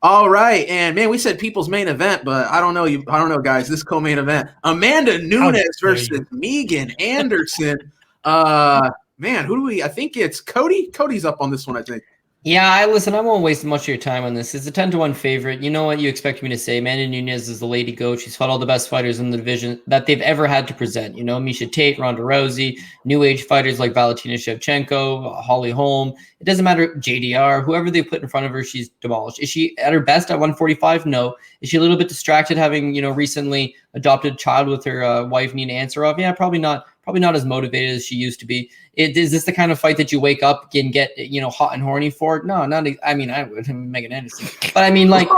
All right, and man, we said people's main event, but I don't know, guys. This co-main event: Amanda Nunes versus Megan Anderson. Man, who do we? I think it's Cody. Cody's up on this one, I think. Yeah, listen, I won't waste much of your time on this. It's a 10-1 favorite. You know what you expect me to say. Amanda Nunes is the lady goat. She's fought all the best fighters in the division that they've ever had to present. You know, Miesha Tate, Ronda Rousey, new age fighters like Valentina Shevchenko, Holly Holm. It doesn't matter, JDR, whoever they put in front of her, she's demolished. Is she at her best at 145? No. Is she a little bit distracted having, recently adopted a child with her wife, Nina Ansaroff? Yeah, probably not. Probably not as motivated as she used to be. Is this the kind of fight that you wake up and get, hot and horny for? No, not. I mean, I would, Megan Anderson, but I mean, like,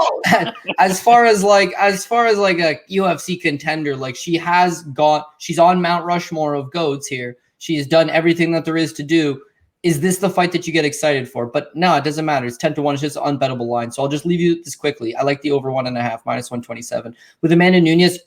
as far as like a UFC contender, like she's on Mount Rushmore of goats here. She's done everything that there is to do. Is this the fight that you get excited for? But no, it doesn't matter. It's 10-1. It's just an unbettable line. So I'll just leave you with this quickly. I like the over 1.5, -127. With Amanda Nunes,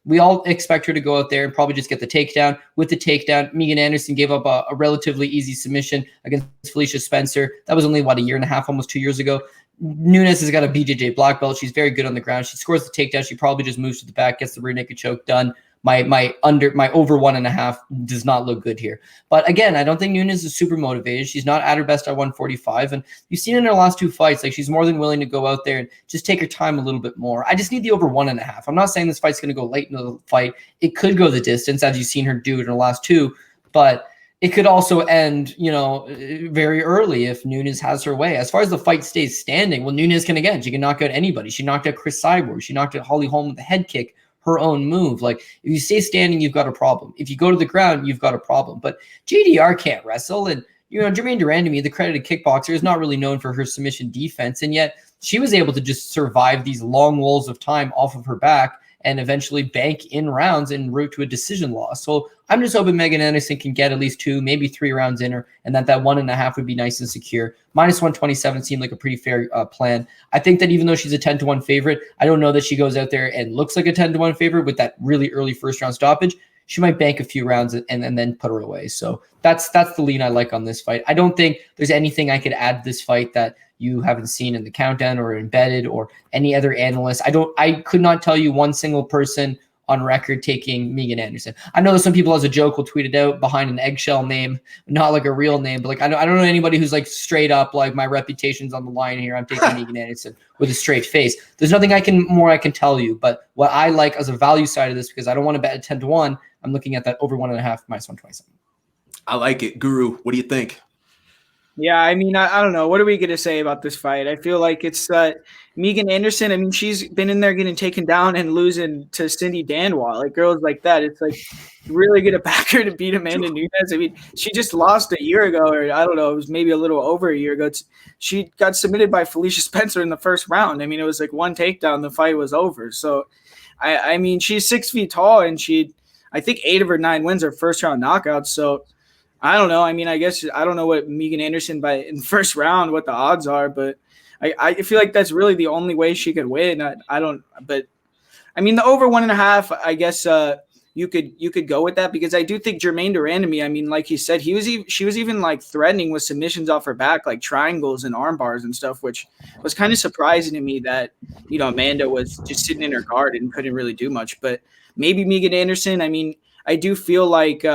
we all expect her to go out there and probably just get the takedown. With the takedown, Megan Anderson gave up a relatively easy submission against Felicia Spencer. That was only, a year and a half, almost 2 years ago. Nunes has got a BJJ black belt. She's very good on the ground. She scores the takedown. She probably just moves to the back, gets the rear naked choke done. My over 1.5 does not look good here. But again, I don't think Nunes is super motivated. She's not at her best at 145. And you've seen in her last 2 fights, like she's more than willing to go out there and just take her time a little bit more. I just need the over 1.5. I'm not saying this fight's going to go late into the fight. It could go the distance, as you've seen her do in her last 2. But it could also end, very early if Nunes has her way. As far as the fight stays standing, well, Nunes can knock out anybody. She knocked out Chris Cyborg. She knocked out Holly Holm with a head kick. Her own move. Like, if you stay standing, you've got a problem. If you go to the ground, you've got a problem. But JDR can't wrestle. And, Germaine Durandamy, the credited kickboxer, is not really known for her submission defense. And yet she was able to just survive these long walls of time off of her back and eventually bank in rounds en route to a decision loss. So I'm just hoping Megan Anderson can get at least 2, maybe 3 rounds in her, and that 1.5 would be nice and secure. -127 seemed like a pretty fair plan. I think that even though she's a 10-1 favorite, I don't know that she goes out there and looks like a 10-1 favorite with that really early first round stoppage. She might bank a few rounds and then put her away. So that's the lean I like on this fight. I don't think there's anything I could add to this fight that you haven't seen in the countdown or embedded or any other analyst. I could not tell you one single person on record taking Megan Anderson. I know that some people as a joke will tweet it out behind an eggshell name, not like a real name, but like I don't know anybody who's like straight up like my reputation's on the line here. I'm taking Megan Anderson with a straight face. There's nothing I can tell you, but what I like as a value side of this, because I don't want to bet at 10-1, I'm looking at that over 1.5 -127. I like it. Guru, what do you think? Yeah, I mean, I don't know. What are we going to say about this fight? I feel like it's Megan Anderson. I mean, she's been in there getting taken down and losing to Cindy Danwa, like girls like that. It's like really going to back her to beat Amanda Nunes. I mean, she just lost a year ago, or I don't know, it was maybe a little over a year ago. She got submitted by Felicia Spencer in the first round. I mean, it was like one takedown, the fight was over. So, I mean, she's 6 feet tall, and I think 8 of her 9 wins are first round knockouts. So, I don't know. I mean, I guess I don't know what Megan Anderson in the first round, what the odds are, but I feel like that's really the only way she could win. But I mean, the over 1.5, I guess you could go with that, because I do think Germaine Durandamy, I mean, like he said, she was even like threatening with submissions off her back, like triangles and arm bars and stuff, which was kind of surprising to me that, Amanda was just sitting in her guard and couldn't really do much. But maybe Megan Anderson, I mean, I do feel like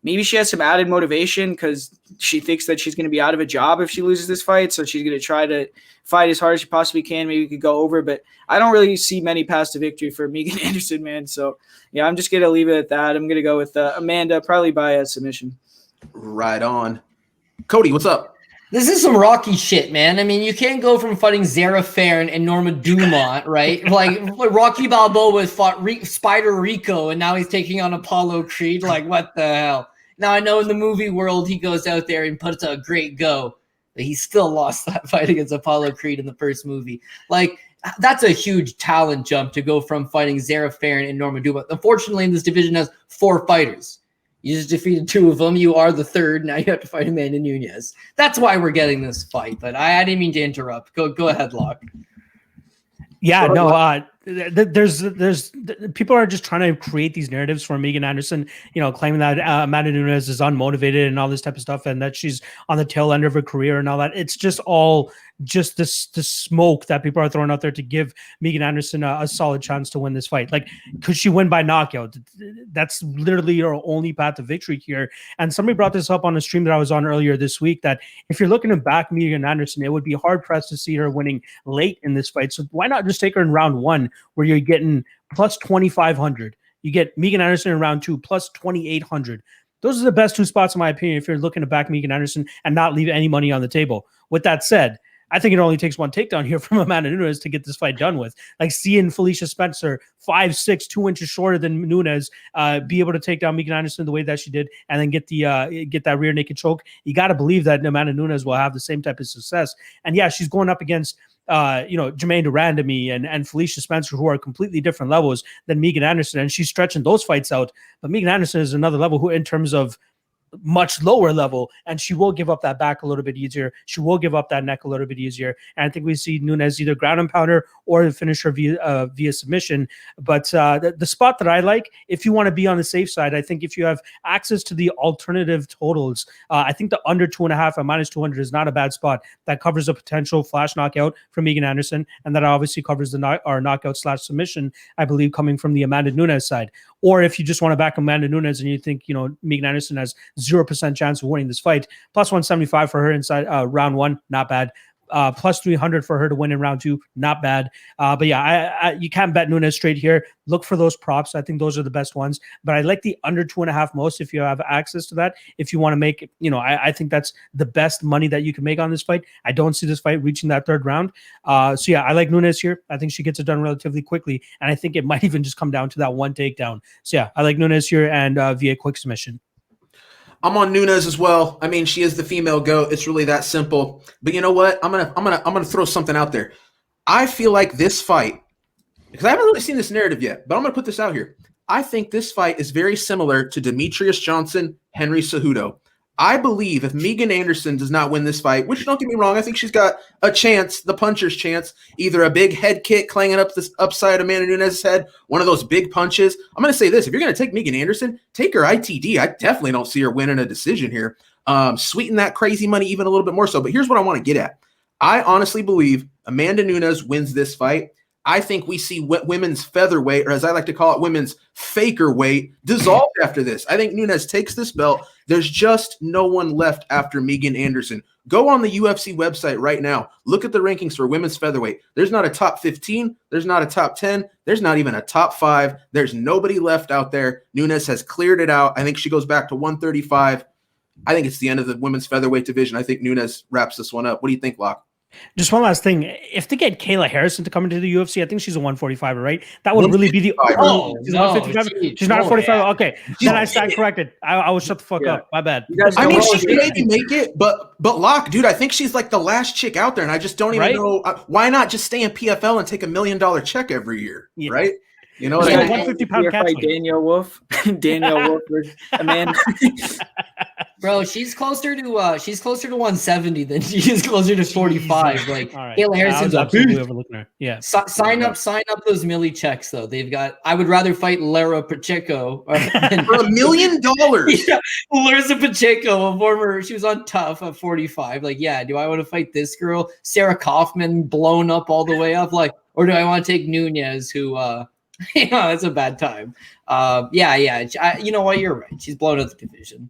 maybe she has some added motivation because she thinks that she's going to be out of a job if she loses this fight. So she's going to try to fight as hard as she possibly can. Maybe we could go over, but I don't really see many paths to victory for Megan Anderson, man. So, yeah, I'm just going to leave it at that. I'm going to go with Amanda, probably by a submission. Right on. Cody, what's up? This is some Rocky shit, man. I mean, you can't go from fighting Zara Farron and Norma Dumont, right? Like Rocky Balboa fought Spider Rico, and now he's taking on Apollo Creed. Like, what the hell? Now, I know in the movie world, he goes out there and puts a great go, but he still lost that fight against Apollo Creed in the first movie. Like, that's a huge talent jump to go from fighting Zara Farron and Norma Dumont. Unfortunately, this division has 4 fighters. You just defeated 2 of them. You are the 3rd. Now you have to fight Amanda Nunes. That's why we're getting this fight. But I didn't mean to interrupt. Go ahead, Locke. Yeah, no. There's people are just trying to create these narratives for Megan Anderson, claiming that Amanda Nunes is unmotivated and all this type of stuff, and that she's on the tail end of her career and all that. It's just all just the smoke that people are throwing out there to give Megan Anderson a solid chance to win this fight. Like, could she win by knockout? That's literally her only path to victory here. And somebody brought this up on a stream that I was on earlier this week, that if you're looking to back Megan Anderson, it would be hard pressed to see her winning late in this fight. So why not just take her in round 1, where you're getting plus 2,500? You get Megan Anderson in round 2 plus 2,800. Those are the best 2 spots, in my opinion, if you're looking to back Megan Anderson and not leave any money on the table. With that said, I think it only takes 1 takedown here from Amanda Nunes to get this fight done with. Like, seeing Felicia Spencer, 5'6", 2 inches shorter than Nunes, be able to take down Megan Anderson the way that she did, and then get that rear naked choke. You got to believe that Amanda Nunes will have the same type of success. And yeah, she's going up against Jermaine Durandamy and Felicia Spencer, who are completely different levels than Megan Anderson, and she's stretching those fights out. But Megan Anderson is another level, who, in terms of much lower level, and she will give up that back a little bit easier. She will give up that neck a little bit easier. And I think we see Nunes either ground and pounder or finish her via submission. But the spot that I like, if you want to be on the safe side, I think if you have access to the alternative totals, I think the under 2.5 at minus 200 is not a bad spot. That covers a potential flash knockout for Megan Anderson, and that obviously covers the knockout / submission, I believe, coming from the Amanda Nunes side. Or if you just want to back Amanda Nunes and you think, Megan Anderson has 0% chance of winning this fight, plus 175 for her inside round 1, not bad. Plus 300 for her to win in round 2, not bad. But yeah, you can't bet Nunes straight here. Look for those props. I think those are the best ones. But I like the under 2.5 most if you have access to that. If you want to make, I think that's the best money that you can make on this fight. I don't see this fight reaching that 3rd round. So yeah, I like Nunes here. I think she gets it done relatively quickly, and I think it might even just come down to that 1 takedown. So yeah, I like Nunes here, and via quick submission. I'm on Nunes as well. I mean, she is the female GOAT. It's really that simple. But you know what? I'm gonna throw something out there. I feel like this fight, because I haven't really seen this narrative yet, but I'm gonna put this out here. I think this fight is very similar to Demetrius Johnson, Henry Cejudo. I believe if Megan Anderson does not win this fight, which, don't get me wrong, I think she's got a chance, the puncher's chance, either a big head kick clanging up this upside Amanda Nunes' head, one of those big punches. I'm going to say this. If you're going to take Megan Anderson, take her ITD. I definitely don't see her winning a decision here. Sweeten that crazy money even a little bit more so. But here's what I want to get at. I honestly believe Amanda Nunes wins this fight. I think we see women's featherweight, or as I like to call it, women's faker weight, dissolved after this. I think Nunes takes this belt. There's just no one left after Megan Anderson. Go on the UFC website right now. Look at the rankings for women's featherweight. There's not a top 15. There's not a top 10. There's not even a top 5. There's nobody left out there. Nunes has cleared it out. I think she goes back to 135. I think it's the end of the women's featherweight division. I think Nunes wraps this one up. What do you think, Locke? Just one last thing. If they get Kayla Harrison to come into the UFC, I think she's a 145er, right? That would really be the she's 155. She's not a 45. Yeah. Okay, then I stand corrected. I will shut the fuck up. My bad. I mean, she can maybe make it, but Locke, dude, I think she's like the last chick out there, and I just don't even know why not just stay in PFL and take $1 million check every year, right? You know, like 150-pound catch. Daniel Wolf, versus Amanda. Bro, she's closer to 170 than she is closer to 45. Like, right. Kayla Harrison's absolutely overlooking her. Yeah. Sign up those milli checks though. They've got. I would rather fight Lara Pacheco for $1 million. Yeah, Larissa Pacheco, she was on Tough at 45. Like, yeah, do I want to fight this girl, Sarah Kaufman, blown up all the way up, like, or do I want to take Nunes, who, it's a bad time. Yeah. You know what? You're right. She's blown up the division.